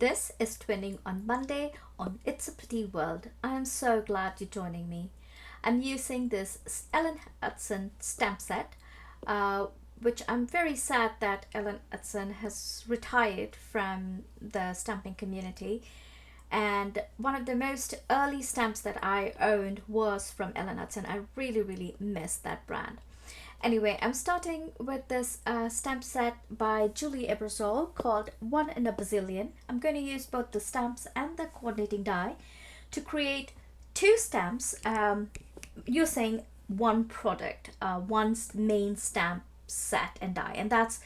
This is Twinning on Monday on It's a Pretty World. I am so glad you're joining me. I'm using this Ellen Hudson stamp set, which I'm very sad that Ellen Hudson has retired from the stamping community. And one of the most early stamps that I owned was from Ellen Hudson. I really miss that brand. Anyway, I'm starting with this stamp set by Julie Ebersole called One in a Bazillion. I'm going to use both the stamps and the coordinating die to create two stamps using one product, one main stamp set and die. And that's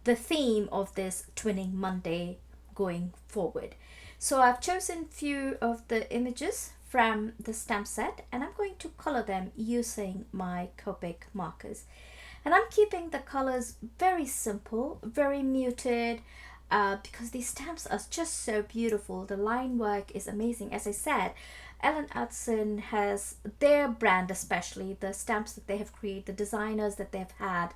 the theme of this Twinning Monday going forward. So I've chosen few of the images from the stamp set and I'm going to color them using my Copic markers. And I'm keeping the colors very simple, very muted, because these stamps are just so beautiful. The line work is amazing. As I said, Ellen Hudson has their brand, especially the stamps that they have created, the designers that they've had,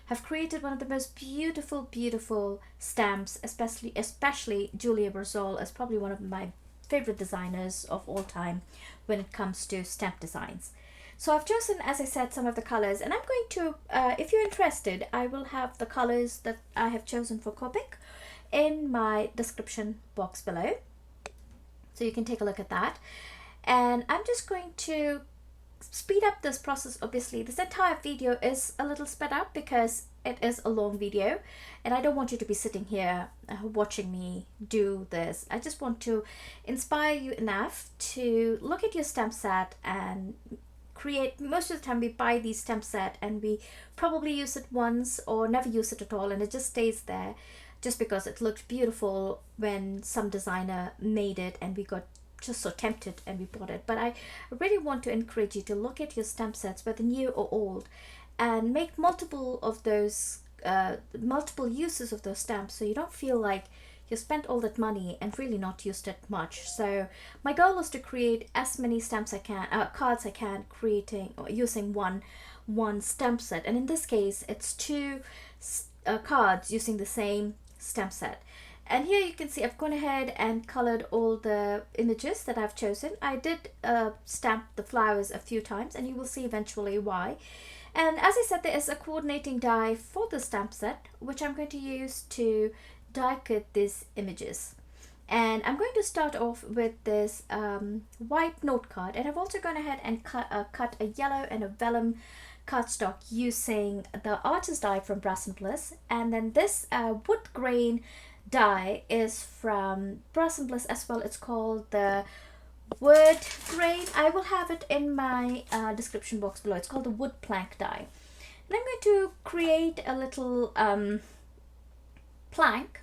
have created one of the most beautiful stamps, especially Julia Ebersole is probably one of my favorite designers of all time when it comes to stamp designs. So I've chosen, as I said, some of the colors, and I'm going to, if you're interested, I will have the colors that I have chosen for Copic in my description box below, so you can take a look at that. And I'm just going to speed up this process. Obviously this entire video is a little sped up because it is a long video and I don't want you to be sitting here watching me do this. I just want to inspire you enough to look at your stamp set and create. Most of the time we buy these stamp set and we probably use it once or never use it at all, and it just stays there just because it looked beautiful when some designer made it and we got just so tempted and we bought it. But I really want to encourage you to look at your stamp sets, whether new or old, and make multiple of those multiple uses of those stamps, so you don't feel like you spent all that money and really not used it much. So my goal is to create as many stamps I can, cards I can, creating or using one stamp set. And in this case it's two cards using the same stamp set. And here you can see I've gone ahead and colored all the images that I've chosen. I did stamp the flowers a few times and you will see eventually why. And as I said, there is a coordinating die for the stamp set, which I'm going to use to die cut these images. And I'm going to start off with this white note card, and I've also gone ahead and cut a yellow and a vellum cardstock using the artist die from Brass and Bliss. And then this wood grain die is from Brass and Bliss as well. It's called the wood grain. I will have it in my description box below. It's called the wood plank die. And I'm going to create a little plank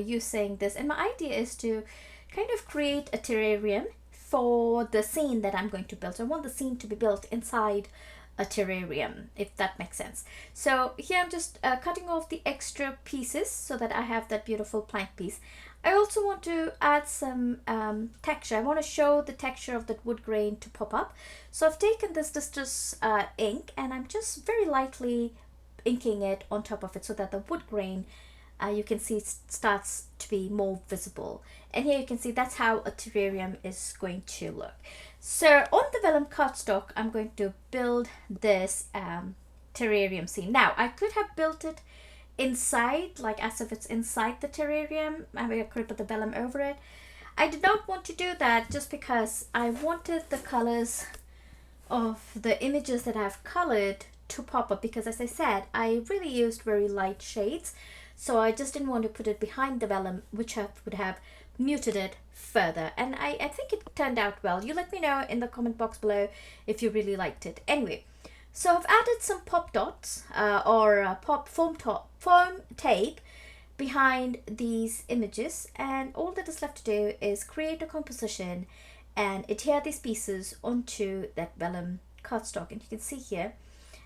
using this, and my idea is to kind of create a terrarium for the scene that I'm going to build. So I want the scene to be built inside a terrarium, if that makes sense. So here I'm just cutting off the extra pieces so that I have that beautiful plank piece. I also want to add some texture. I want to show the texture of that wood grain to pop up. So I've taken this distress ink and I'm just very lightly inking it on top of it so that the wood grain you can see starts to be more visible. And here you can see that's how a terrarium is going to look. So on the vellum cardstock, I'm going to build this terrarium scene. Now I could have built it inside, like as if it's inside the terrarium. I mean, I could put the vellum over it. I did not want to do that just because I wanted the colors of the images that I've colored to pop up, because as I said, I really used very light shades. So I just didn't want to put it behind the vellum, which would have muted it further. And I think it turned out well. You let me know in the comment box below if you really liked it. Anyway, so I've added some pop dots or pop foam tape behind these images. And all that is left to do is create a composition and adhere these pieces onto that vellum cardstock. And you can see here,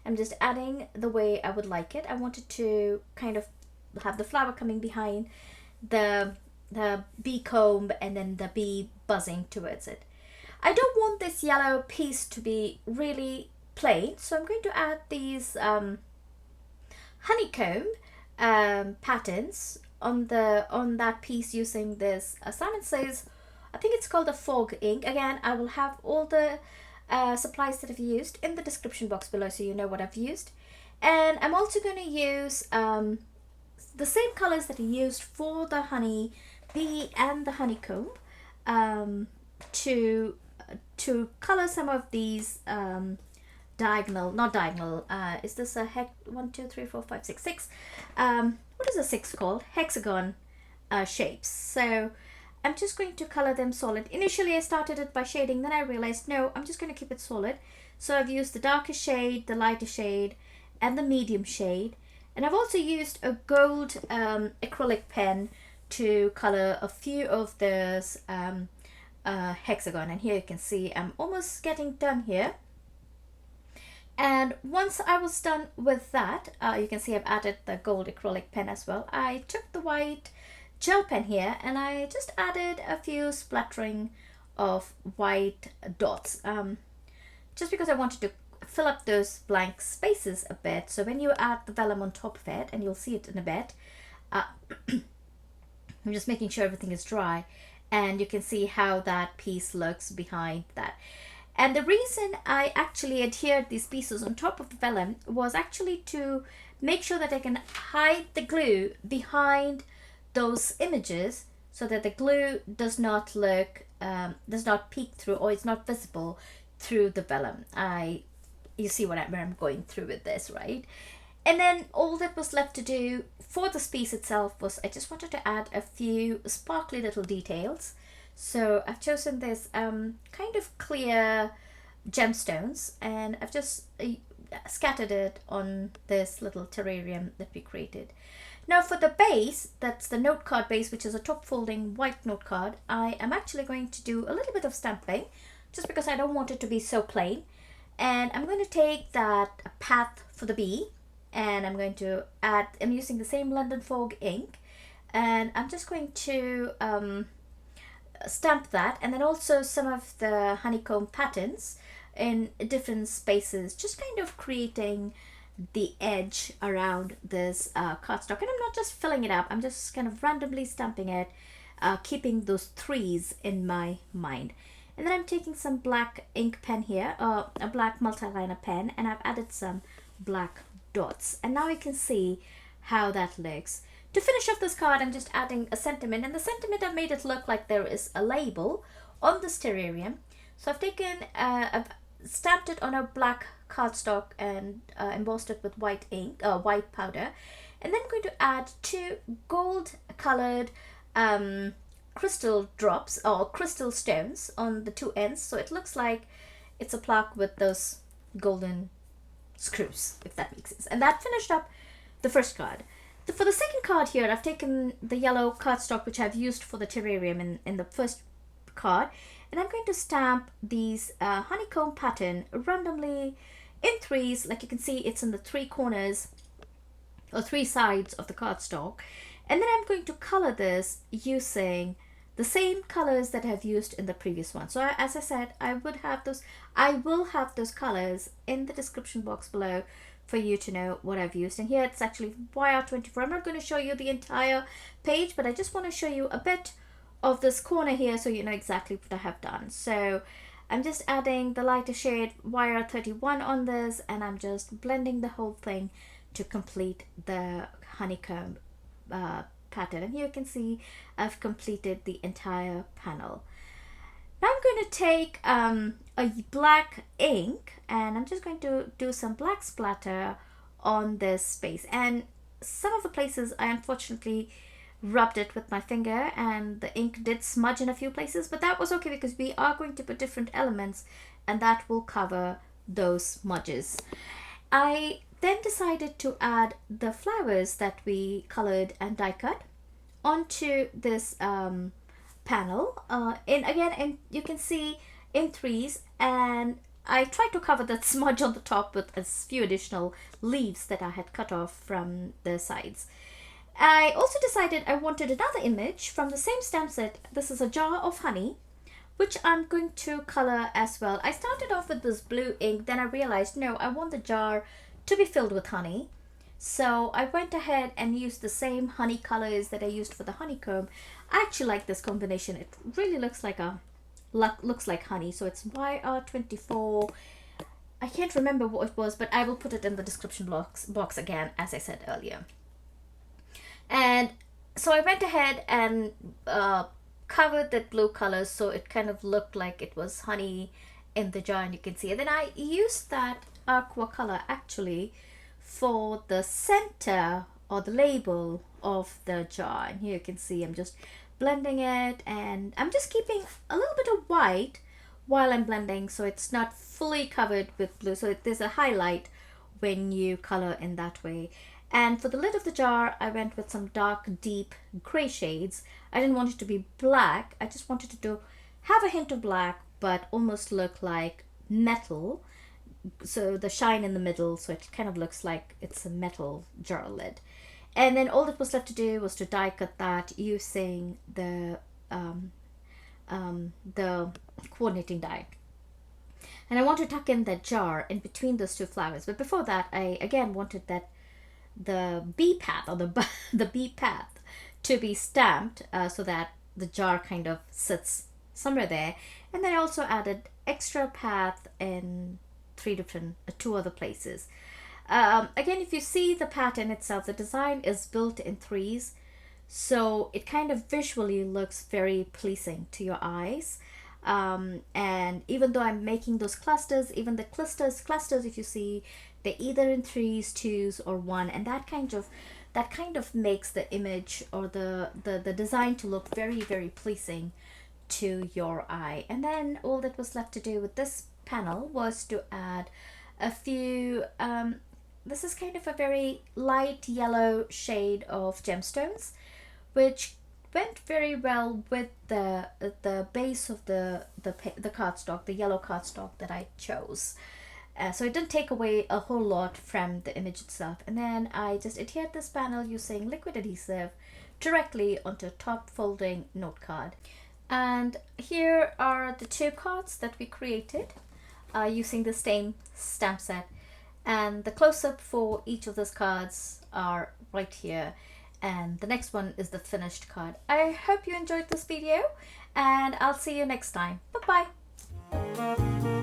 I'm just adding the way I would like it. I wanted to kind of have the flower coming behind the bee comb and then the bee buzzing towards it. I don't want this yellow piece to be really plain, so I'm going to add these honeycomb patterns on that piece using this Simon Says, I think it's called the fog ink. Again, I will have all the supplies that I've used in the description box below so you know what I've used. And I'm also going to use the same colors that I used for the honey bee and the honeycomb to color some of these not diagonal, is this a 1 2 3 4 5 6 6 what is a 6 called, hexagon shapes. So I'm just going to color them solid. Initially I started it by shading, then I realized no, I'm just going to keep it solid. So I've used the darker shade, the lighter shade, and the medium shade. And I've also used a gold acrylic pen to color a few of those hexagon. And here you can see I'm almost getting done here. And once I was done with that, you can see I've added the gold acrylic pen as well. I took the white gel pen here and I just added a few splattering of white dots, just because I wanted to fill up those blank spaces a bit. So when you add the vellum on top of it, and you'll see it in a bit, I'm just making sure everything is dry, and you can see how that piece looks behind that. And the reason I actually adhered these pieces on top of the vellum was actually to make sure that I can hide the glue behind those images so that the glue does not peek through, or it's not visible through the vellum. You see where I'm going through with this, right? And then all that was left to do for this piece itself was I just wanted to add a few sparkly little details. So I've chosen this kind of clear gemstones, and I've just scattered it on this little terrarium that we created. Now for the base, that's the note card base, which is a top folding white note card, I am actually going to do a little bit of stamping just because I don't want it to be so plain. And I'm going to take that path for the bee, and I'm going to add, I'm using the same London Fog ink, and I'm just going to stamp that, and then also some of the honeycomb patterns in different spaces, just kind of creating the edge around this cardstock. And I'm not just filling it up, I'm just kind of randomly stamping it, keeping those threes in my mind. And then I'm taking some black ink pen here, a black multi-liner pen, and I've added some black dots. And now you can see how that looks. To finish off this card, I'm just adding a sentiment, and the sentiment I've made it look like there is a label on this terrarium. So I've taken, I've stamped it on a black cardstock and embossed it with white ink, white powder, and then I'm going to add 2 gold colored crystal drops or crystal stones on the 2 ends, so it looks like it's a plaque with those golden screws, if that makes sense. And that finished up the first card. For the second card here, I've taken the yellow cardstock which I've used for the terrarium in the first card, and I'm going to stamp these honeycomb pattern randomly in threes. Like you can see, it's in the 3 corners or 3 sides of the cardstock. And then I'm going to color this using the same colors that I've used in the previous one. So as I said, I will have those colors in the description box below for you to know what I've used. And here it's actually YR24. I'm not going to show you the entire page, but I just want to show you a bit of this corner here so you know exactly what I have done. So I'm just adding the lighter shade YR31 on this, and I'm just blending the whole thing to complete the honeycomb pattern. And here you can see I've completed the entire panel. Now I'm going to take a black ink, and I'm just going to do some black splatter on this space. And some of the places I unfortunately rubbed it with my finger, and the ink did smudge in a few places, but that was okay because we are going to put different elements, and that will cover those smudges. I then decided to add the flowers that we colored and die cut onto this panel, and you can see in threes, and I tried to cover that smudge on the top with a few additional leaves that I had cut off from the sides. I also decided I wanted another image from the same stamp set. This is a jar of honey, which I'm going to color as well. I started off with this blue ink, then I realized no, I want the jar to be filled with honey. So I went ahead and used the same honey colors that I used for the honeycomb. I actually like this combination. It really looks like honey. So it's YR24. I can't remember what it was, but I will put it in the description box again, as I said earlier. And so I went ahead and covered that blue color so it kind of looked like it was honey in the jar, and you can see. And then I used that aqua color actually for the center or the label of the jar. And here you can see I'm just blending it, and I'm just keeping a little bit of white while I'm blending so it's not fully covered with blue. So there's a highlight when you color in that way. And for the lid of the jar, I went with some dark, deep gray shades. I didn't want it to be black. I just wanted it to have a hint of black, but almost look like metal. So the shine in the middle, so it kind of looks like it's a metal jar lid. And then all that was left to do was to die cut that using the coordinating die. And I want to tuck in that jar in between those two flowers. But before that, I again wanted that the bee path or the bee path to be stamped so that the jar kind of sits somewhere there. And then I also added extra path in two other places. Again, if you see the pattern itself, the design is built in threes, so it kind of visually looks very pleasing to your eyes. And even though I'm making those clusters, even the clusters, if you see, they're either in threes, twos, or one, and that kind of makes the image or the design to look very, very pleasing to your eye. And then all that was left to do with this panel was to add a few this is kind of a very light yellow shade of gemstones, which went very well with the base of the cardstock, the yellow cardstock that I chose. So it didn't take away a whole lot from the image itself. And then I just adhered this panel using liquid adhesive directly onto a top folding note card. And here are the two cards that we created using the same stamp set. And the close-up for each of those cards are right here. And the next one is the finished card. I hope you enjoyed this video, and I'll see you next time. Bye-bye.